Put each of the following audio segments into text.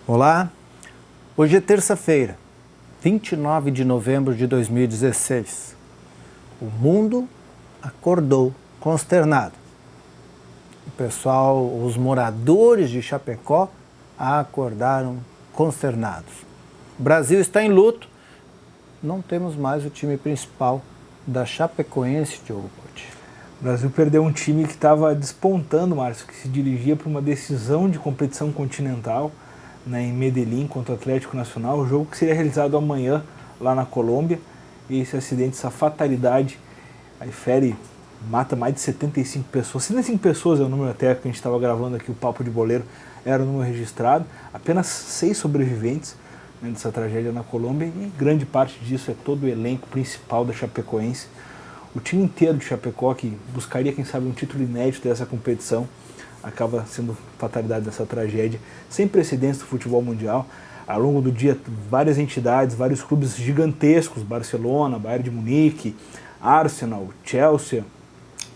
Olá, hoje é terça-feira, 29 de novembro de 2016. O mundo acordou consternado. O pessoal, os moradores de Chapecó acordaram consternados. O Brasil está em luto, não temos mais o time principal da Chapecoense, Diogo Couto. O Brasil perdeu um time que estava despontando, Márcio, que se dirigia para uma decisão de competição continental, em Medellín contra o Atlético Nacional, o jogo que seria realizado amanhã lá na Colômbia. E esse acidente, essa fatalidade, aí mata mais de 75 pessoas. 75 pessoas é o número até que a gente estava gravando aqui, o Papo de Boleiro, era o número registrado. Apenas 6 sobreviventes dessa tragédia na Colômbia, e grande parte disso é todo o elenco principal da Chapecoense. O time inteiro de Chapecó, que buscaria, quem sabe, um título inédito dessa competição, acaba sendo fatalidade dessa tragédia sem precedentes do futebol mundial. Ao longo do dia, várias entidades, vários clubes gigantescos, Barcelona, Bayern de Munique, Arsenal, Chelsea,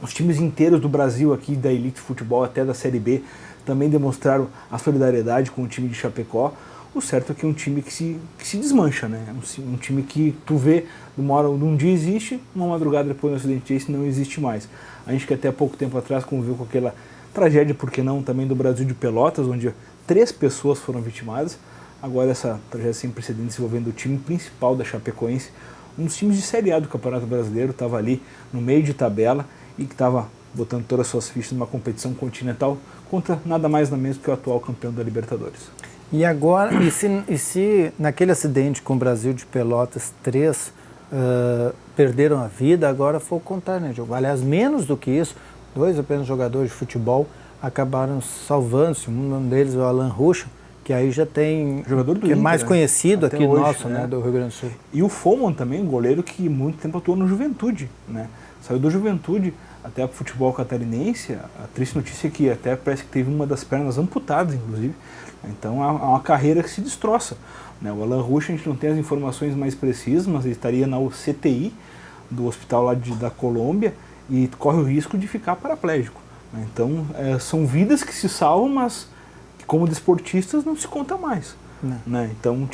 os times inteiros do Brasil aqui da Elite Futebol até da Série B também demonstraram a solidariedade com o time de Chapecó. O certo é que é um time que se desmancha, né? Um time que tu vê, num dia existe, uma madrugada depois do acidente esse não existe mais. A gente que até pouco tempo atrás conviveu com aquela tragédia, por que não, também do Brasil de Pelotas, onde 3 pessoas foram vitimadas. Agora essa tragédia sem precedentes envolvendo o time principal da Chapecoense, um dos times de Série A do Campeonato Brasileiro, estava ali no meio de tabela e que estava botando todas as suas fichas numa competição continental contra nada mais nada menos que o atual campeão da Libertadores. E agora, e se naquele acidente com o Brasil de Pelotas 3 perderam a vida, agora foi o contrário, né, Diogo? Aliás, menos do que isso, 2 apenas jogadores de futebol acabaram salvando-se. Um deles é o Alan Ruschel, que aí já tem, jogador do que Inter, é mais conhecido aqui hoje, nosso, né, do Rio Grande do Sul. E o Foman também, um goleiro que muito tempo atuou no Juventude, né? Saiu do Juventude até para o futebol catarinense. A triste notícia é que até parece que teve uma das pernas amputadas, inclusive. Então é uma carreira que se destroça, né? O Alan Ruschel, a gente não tem as informações mais precisas, mas ele estaria na CTI do hospital lá da Colômbia e corre o risco de ficar paraplégico, né? Então são vidas que se salvam, mas que, como desportistas, não se conta mais, né? Então,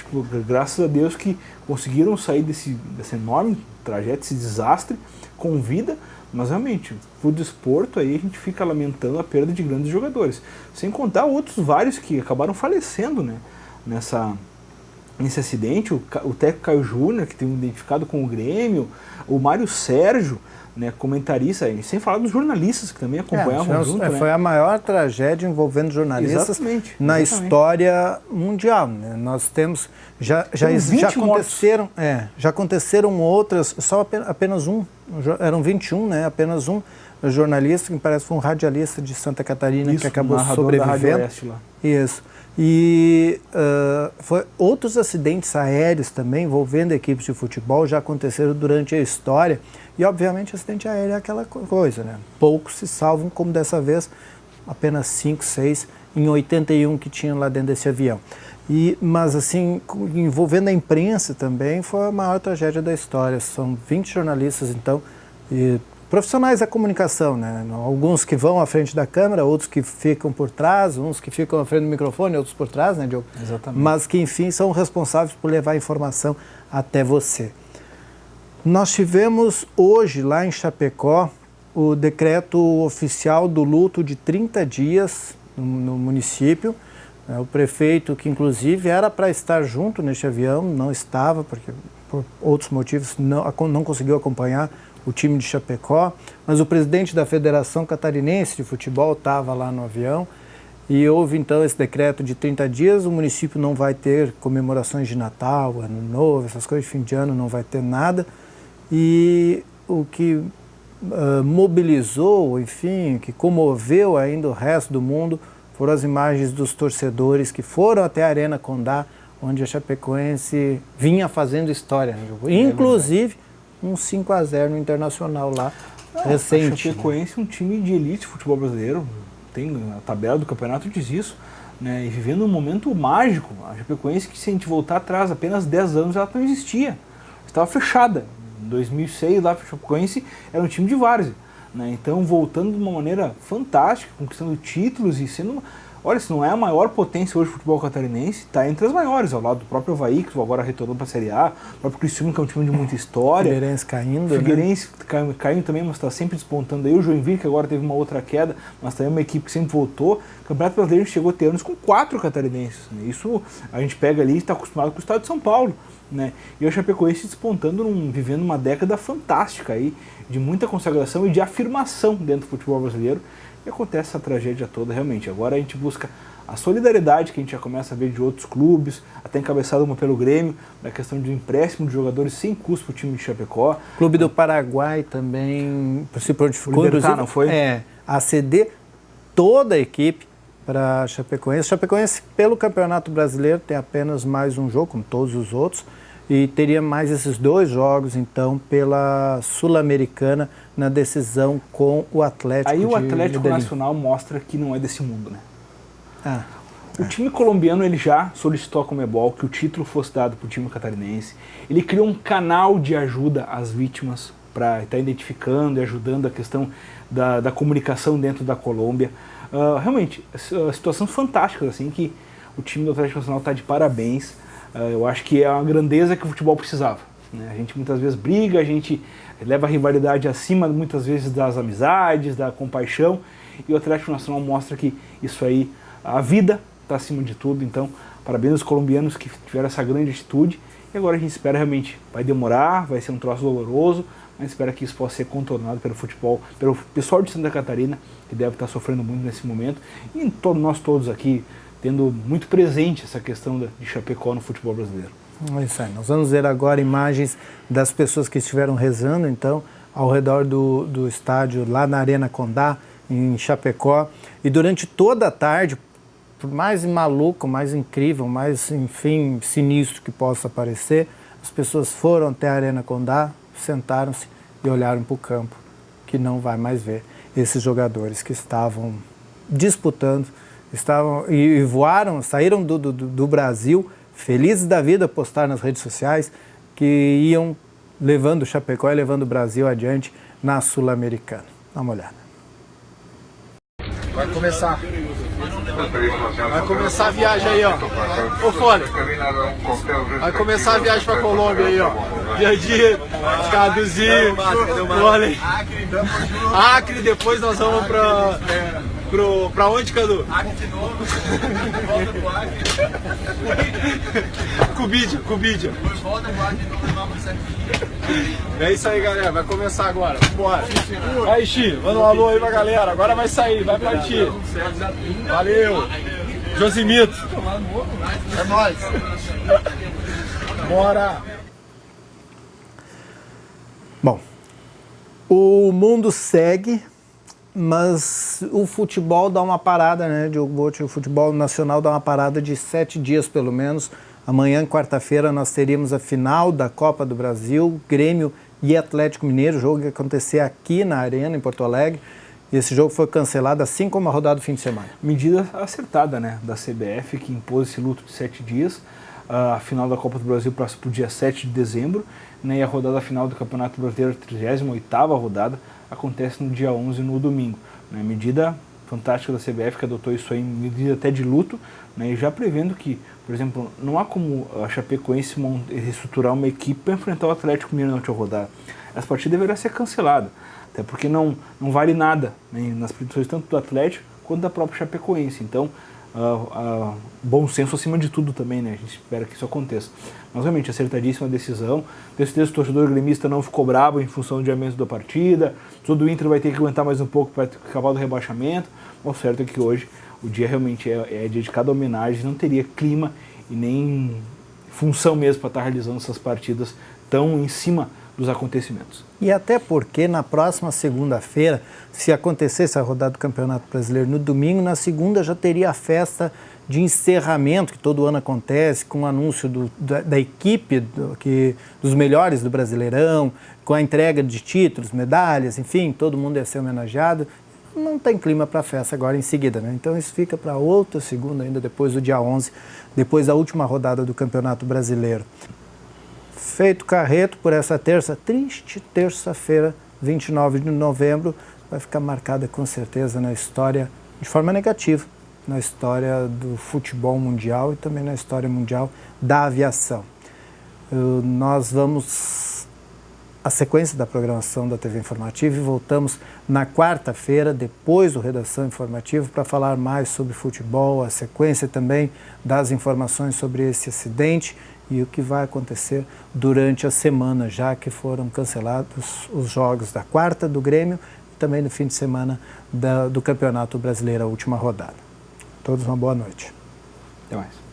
graças a Deus que conseguiram sair dessa enorme tragédia, desse desastre com vida. Mas realmente, pro desporto aí a gente fica lamentando a perda de grandes jogadores. Sem contar outros vários que acabaram falecendo, né, nesse acidente. O Teco Caio Júnior, que tem identificado com o Grêmio, o Mário Sérgio, né, comentarista, sem falar dos jornalistas que também acompanhavam junto. Né? Foi a maior tragédia envolvendo jornalistas na história mundial. Né? Nós temos, já aconteceram outras, só apenas eram 21, né? Apenas um jornalista, que me parece foi um radialista de Santa Catarina, que acabou sobrevivendo. Lá. Isso. E outros acidentes aéreos também envolvendo equipes de futebol já aconteceram durante a história. E, obviamente, acidente aéreo é aquela coisa, né? Poucos se salvam, como dessa vez, apenas 5, 6, em 81 que tinham lá dentro desse avião. Mas, assim, envolvendo a imprensa também, foi a maior tragédia da história. São 20 jornalistas, então, e profissionais da comunicação, né? Alguns que vão à frente da câmera, outros que ficam por trás, uns que ficam à frente do microfone, outros por trás, né, Diogo? Exatamente. Mas que, enfim, são responsáveis por levar a informação até você. Nós tivemos hoje, lá em Chapecó, o decreto oficial do luto de 30 dias no município. O prefeito, que inclusive era para estar junto neste avião, não estava, porque por outros motivos não conseguiu acompanhar o time de Chapecó, mas o presidente da Federação Catarinense de Futebol estava lá no avião. E houve então esse decreto de 30 dias, o município não vai ter comemorações de Natal, Ano Novo, essas coisas de fim de ano, não vai ter nada. E o que mobilizou, enfim, que comoveu ainda o resto do mundo, foram as imagens dos torcedores que foram até a Arena Condá, onde a Chapecoense vinha fazendo história no jogo. Inclusive, um 5-0 no Internacional lá, recente. A Chapecoense é um time de elite de futebol brasileiro, tem a tabela do campeonato diz isso, né? E vivendo um momento mágico. A Chapecoense, que se a gente voltar atrás, apenas 10 anos, ela não existia, estava fechada. Em 2006, lá a Chapecoense era um time de várzea, né? Então, voltando de uma maneira fantástica, conquistando títulos e sendo olha, se não é a maior potência hoje do futebol catarinense, está entre as maiores, ao lado do próprio Avaí, que agora retornou para a Série A, o próprio Criciúma, que é um time de muita história. Figueirense caindo, Figueirense caindo também, mas está sempre despontando aí. O Joinville, que agora teve uma outra queda, mas também é uma equipe que sempre voltou. O Campeonato Brasileiro a gente chegou a ter anos com 4 catarinenses, né? Isso a gente pega ali e está acostumado com o estado de São Paulo, né? E o Chapecoense despontando, vivendo uma década fantástica aí, de muita consagração e de afirmação dentro do futebol brasileiro. E acontece essa tragédia toda, realmente. Agora a gente busca a solidariedade que a gente já começa a ver de outros clubes, até encabeçado uma pelo Grêmio, na questão de empréstimo de jogadores sem custo para o time de Chapecó. Clube do Paraguai também se prontificou, inclusive, não foi? A ceder toda a equipe para Chapecoense. Chapecoense, pelo Campeonato Brasileiro, tem apenas mais um jogo, como todos os outros, e teria mais esses 2 jogos, então, pela Sul-Americana, na decisão com o Atlético. Aí o Atlético Nacional mostra que não é desse mundo, né? O É. time colombiano ele já solicitou à Conmebol que o título fosse dado para o time catarinense. Ele criou um canal de ajuda às vítimas para estar identificando e ajudando a questão da comunicação dentro da Colômbia. Realmente, situações fantásticas, assim, que o time do Atlético Nacional está de parabéns. Eu acho que é uma grandeza que o futebol precisava, né? A gente muitas vezes briga, a gente leva a rivalidade acima, muitas vezes, das amizades, da compaixão, e o Atlético Nacional mostra que isso aí, a vida está acima de tudo. Então, parabéns aos colombianos que tiveram essa grande atitude, e agora a gente espera realmente, vai demorar, vai ser um troço doloroso, mas espera que isso possa ser contornado pelo futebol, pelo pessoal de Santa Catarina, que deve estar sofrendo muito nesse momento, e nós todos aqui, tendo muito presente essa questão de Chapecó no futebol brasileiro. É isso aí. Nós vamos ver agora imagens das pessoas que estiveram rezando, então, ao redor do estádio, lá na Arena Condá, em Chapecó. E durante toda a tarde, por mais maluco, mais incrível, mais, enfim, sinistro que possa parecer, as pessoas foram até a Arena Condá, sentaram-se e olharam para o campo, que não vai mais ver esses jogadores que estavam disputando, e voaram, saíram do Brasil, felizes da vida, postaram nas redes sociais que iam levando o Chapecó e levando o Brasil adiante na Sul-Americana. Dá uma olhada. Vai começar a viagem aí, ó. Ô, Fone. Vai começar a viagem pra Colômbia aí, ó. Dia a dia, Caduzinho, Fone. Acre, depois nós vamos pra onde, Cadu? Acre de novo. Volta pro Acre. Cubidia. Depois volta pro Acre de novo e vamos pro Acre. É isso aí, galera. Vai começar agora. Bora. Aí, Xi. Manda um alô aí pra galera. Agora vai sair. Vai partir. Valeu. Josimito. É nóis. Bora. Bom, o mundo segue, mas o futebol dá uma parada, né, Diogo Botti? O futebol nacional dá uma parada de 7 dias, pelo menos. Amanhã, quarta-feira, nós teríamos a final da Copa do Brasil, Grêmio e Atlético Mineiro, jogo que ia acontecer aqui na Arena, em Porto Alegre. E esse jogo foi cancelado, assim como a rodada do fim de semana. Medida acertada, né, da CBF, que impôs esse luto de 7 dias. A final da Copa do Brasil passa para o dia 7 de dezembro, né, e a rodada final do Campeonato Brasileiro, 38ª rodada, acontece no dia 11, no domingo. Né, medida fantástica da CBF, que adotou isso aí, medida até de luto, né, e já prevendo que, por exemplo, não há como a Chapecoense reestruturar uma equipe para enfrentar o Atlético Mineiro na última rodada. Essa partida deverá ser cancelada, até porque não vale nada, né, nas pretensões tanto do Atlético quanto da própria Chapecoense. Então, bom senso acima de tudo também, né? A gente espera que isso aconteça. Mas realmente, acertadíssima decisão. Tenho certeza que o torcedor gremista não ficou bravo em função do adiamento da partida. Todo o Inter vai ter que aguentar mais um pouco para acabar do rebaixamento. O certo é que hoje o dia realmente é dedicado à homenagem, não teria clima e nem função mesmo para estar realizando essas partidas tão em cima dos acontecimentos. E até porque na próxima segunda-feira, se acontecesse a rodada do Campeonato Brasileiro no domingo, na segunda já teria a festa de encerramento, que todo ano acontece, com o anúncio da equipe dos melhores do Brasileirão, com a entrega de títulos, medalhas, enfim, todo mundo ia ser homenageado. Não tem clima para a festa agora em seguida, né? Então isso fica para outra segunda, ainda depois do dia 11, depois da última rodada do Campeonato Brasileiro. Feito carreto por essa triste terça-feira, 29 de novembro, vai ficar marcada com certeza na história de forma negativa na história do futebol mundial e também na história mundial da aviação. Nós vamos à sequência da programação da TV Informativa e voltamos na quarta-feira, depois do Redação Informativa, para falar mais sobre futebol, a sequência também das informações sobre esse acidente e o que vai acontecer durante a semana, já que foram cancelados os jogos da quarta do Grêmio e também no fim de semana do Campeonato Brasileiro, a última rodada. Todos uma boa noite. Até mais.